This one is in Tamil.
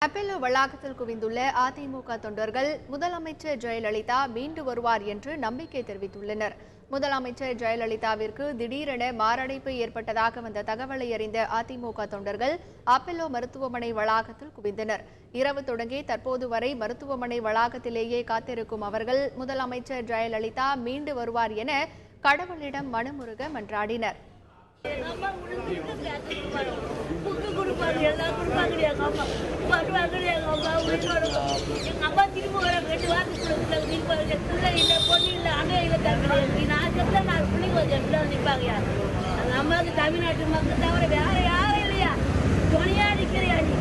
அப்பல்லோ வளாகத்தில் குவிந்துள்ள அதிமுக தொண்டர்கள் முதலமைச்சர் ஜெயலலிதா மீண்டு வருவார் என்று நம்பிக்கை தெரிவித்துள்ளனர். முதலமைச்சர் ஜெயலலிதாவிற்கு திடீரென மாரடைப்பு ஏற்பட்டதாக வந்த தகவலை அறிந்த அதிமுக தொண்டர்கள் அப்பல்லோ மருத்துவமனை வளாகத்தில் குவிந்தனர். இரவு தொடங்கி தற்போது வரை மருத்துவமனை வளாகத்திலேயே காத்திருக்கும் அவர்கள் முதலமைச்சர் ஜெயலலிதா மீண்டு வருவார் என கடவுளிடம் மனமுருக மன்றாடினர். தமிழ்நாட்டு மக்கள் தவிர வேற யாரும் இல்லையா? துணையா நிக்கிறியா நீ?